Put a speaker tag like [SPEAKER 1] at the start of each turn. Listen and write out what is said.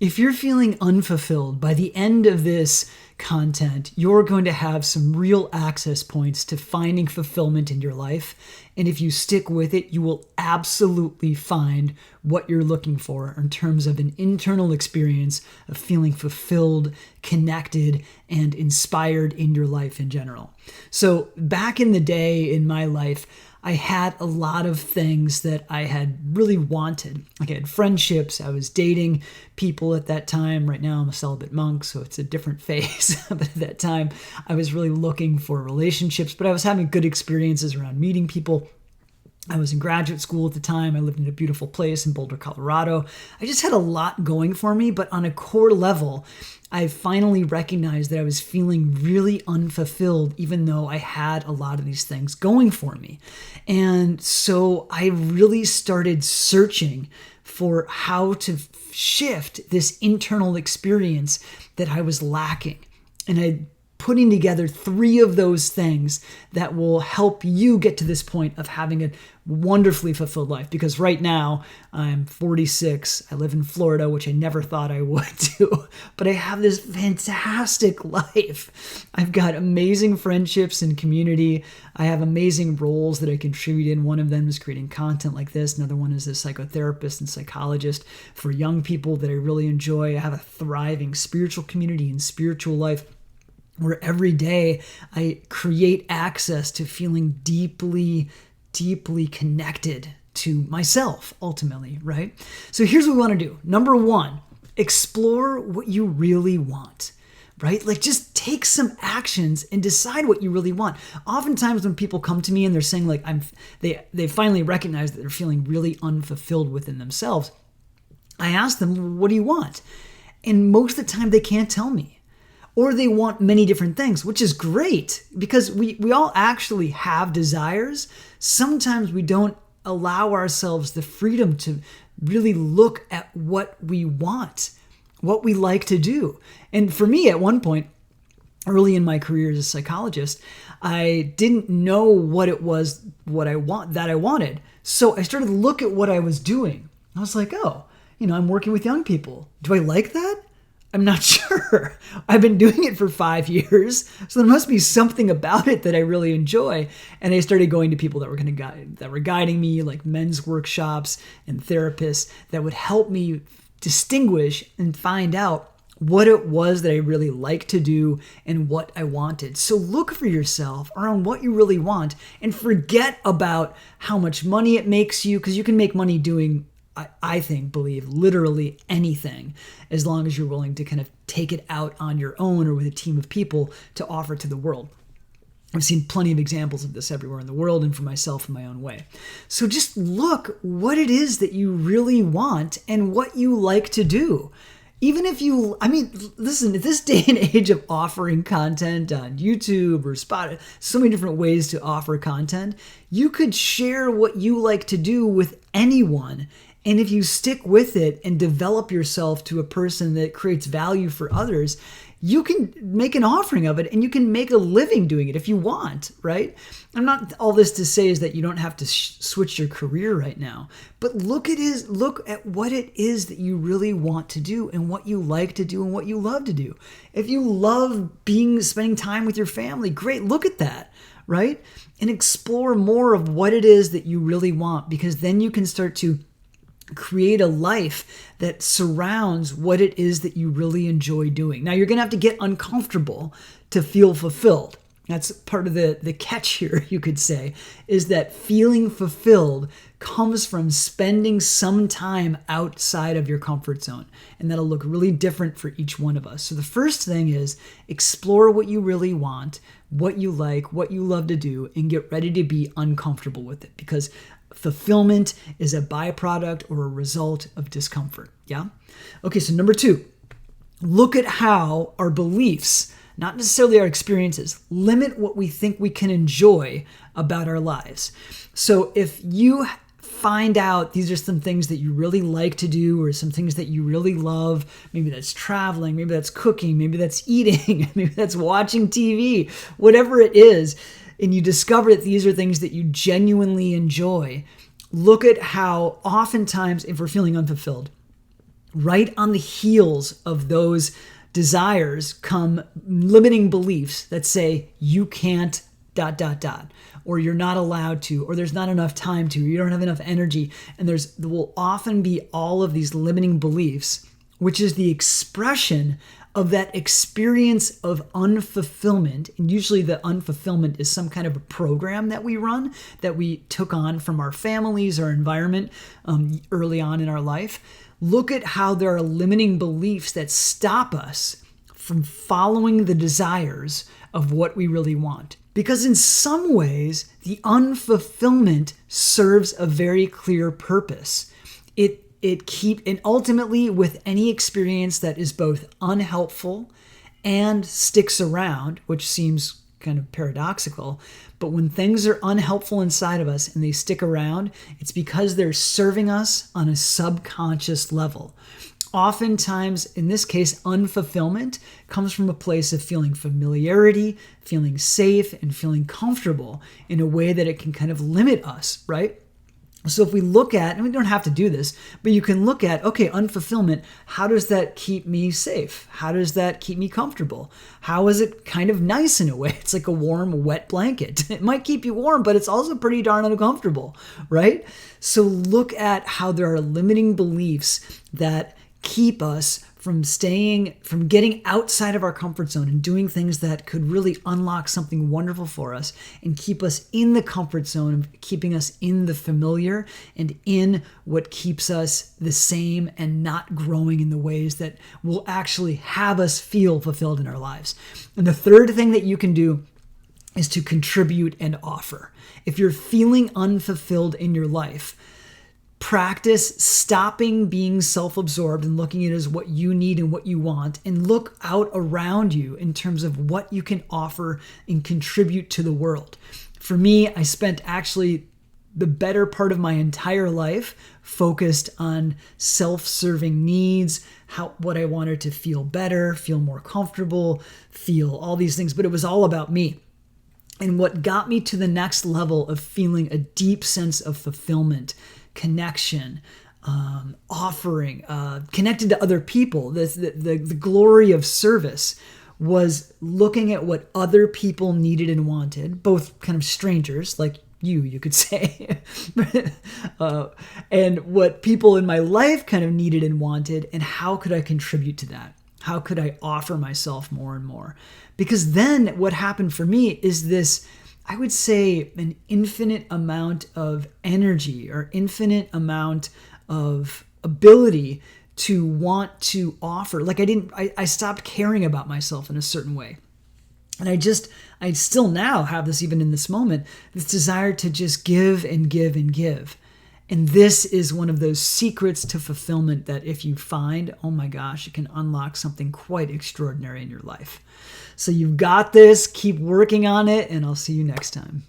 [SPEAKER 1] If you're feeling unfulfilled by the end of this content, you're going to have some real access points to finding fulfillment in your life. And if you stick with it, you will absolutely find what you're looking for in terms of an internal experience of feeling fulfilled, connected, and inspired in your life in general. So back in the day in my life, I had a lot of things that I had really wanted. Like I had friendships, I was dating people at that time. Right now I'm a celibate monk, so it's a different phase. But at that time, I was really looking for relationships, but I was having good experiences around meeting people. I was in graduate school at the time. I lived in a beautiful place in Boulder, Colorado. I just had a lot going for me, but on a core level, I finally recognized that I was feeling really unfulfilled, even though I had a lot of these things going for me. And so I really started searching for how to shift this internal experience that I was lacking. And I putting together 3 of those things that will help you get to this point of having a wonderfully fulfilled life. Because right now I'm 46. I live in Florida, which I never thought I would do, but I have this fantastic life. I've got amazing friendships and community. I have amazing roles that I contribute in. One of them is creating content like this. Another one is a psychotherapist and psychologist for young people that I really enjoy. I have a thriving spiritual community and spiritual life, where every day I create access to feeling deeply, deeply connected to myself, ultimately, right? So here's what we want to do. Number 1, explore what you really want, right? Like just take some actions and decide what you really want. Oftentimes when people come to me and they're saying like they finally recognize that they're feeling really unfulfilled within themselves, I ask them, what do you want? And most of the time they can't tell me. Or they want many different things, which is great because we all actually have desires. Sometimes we don't allow ourselves the freedom to really look at what we want, what we like to do. And for me, at one point, early in my career as a psychologist, I didn't know what it was that I wanted. So I started to look at what I was doing. I was like, oh, I'm working with young people. Do I like that? I'm not sure. I've been doing it for 5 years, so there must be something about it that I really enjoy. And I started going to people that were guiding me, like men's workshops and therapists that would help me distinguish and find out what it was that I really liked to do and what I wanted. So look for yourself around what you really want and forget about how much money it makes you, because you can make money doing believe literally anything, as long as you're willing to kind of take it out on your own or with a team of people to offer to the world. I've seen plenty of examples of this everywhere in the world and for myself in my own way. So just look what it is that you really want and what you like to do. Even if listen, at this day and age of offering content on YouTube or Spotify, so many different ways to offer content, you could share what you like to do with anyone. And if you stick with it and develop yourself to a person that creates value for others, you can make an offering of it and you can make a living doing it if you want, right? I'm not all this to say is that you don't have to switch your career right now, but look at what it is that you really want to do and what you like to do and what you love to do. If you love spending time with your family, great, look at that, right? And explore more of what it is that you really want, because then you can start to create a life that surrounds what it is that you really enjoy doing. Now, you're going to have to get uncomfortable to feel fulfilled. That's part of the catch here, you could say, is that feeling fulfilled comes from spending some time outside of your comfort zone. And that'll look really different for each one of us. So the first thing is explore what you really want, what you like, what you love to do, and get ready to be uncomfortable with it, because fulfillment is a byproduct or a result of discomfort. Yeah? Okay, so number 2, look at how our beliefs, not necessarily our experiences, limit what we think we can enjoy about our lives. So if you find out these are some things that you really like to do or some things that you really love, maybe that's traveling, maybe that's cooking, maybe that's eating, maybe that's watching TV, whatever it is, and you discover that these are things that you genuinely enjoy, look at how oftentimes, if we're feeling unfulfilled, right on the heels of those desires come limiting beliefs that say you can't ... or you're not allowed to, or there's not enough time to, or you don't have enough energy. And there will often be all of these limiting beliefs, which is the expression of that experience of unfulfillment. And usually the unfulfillment is some kind of a program that we run, that we took on from our families or environment early on in our life. Look at how there are limiting beliefs that stop us from following the desires of what we really want. Because in some ways, the unfulfillment serves a very clear purpose. And ultimately, with any experience that is both unhelpful and sticks around, which seems kind of paradoxical, but when things are unhelpful inside of us and they stick around, it's because they're serving us on a subconscious level. Oftentimes, in this case, unfulfillment comes from a place of feeling familiarity, feeling safe, and feeling comfortable in a way that it can kind of limit us, right? So if we look at, and we don't have to do this, but you can look at, okay, unfulfillment, how does that keep me safe? How does that keep me comfortable? How is it kind of nice in a way? It's like a warm, wet blanket. It might keep you warm, but it's also pretty darn uncomfortable, right? So look at how there are limiting beliefs that keep us from getting outside of our comfort zone and doing things that could really unlock something wonderful for us and keep us in the comfort zone of keeping us in the familiar and in what keeps us the same and not growing in the ways that will actually have us feel fulfilled in our lives. And the third thing that you can do is to contribute and offer. If you're feeling unfulfilled in your life, practice stopping being self-absorbed and looking at it as what you need and what you want, and look out around you in terms of what you can offer and contribute to the world. For me, I spent actually the better part of my entire life focused on self-serving needs, what I wanted to feel better, feel more comfortable, feel all these things, but it was all about me. And what got me to the next level of feeling a deep sense of fulfillment, connection, offering, connected to other people, the glory of service, was looking at what other people needed and wanted, both kind of strangers like you could say, and what people in my life kind of needed and wanted, and how could I contribute to that? How could I offer myself more and more? Because then what happened for me is this, I would say, an infinite amount of energy or infinite amount of ability to want to offer. Like I stopped caring about myself in a certain way. And I still now have this, even in this moment, this desire to just give and give and give. And this is one of those secrets to fulfillment that if you find, oh my gosh, it can unlock something quite extraordinary in your life. So you've got this, keep working on it, and I'll see you next time.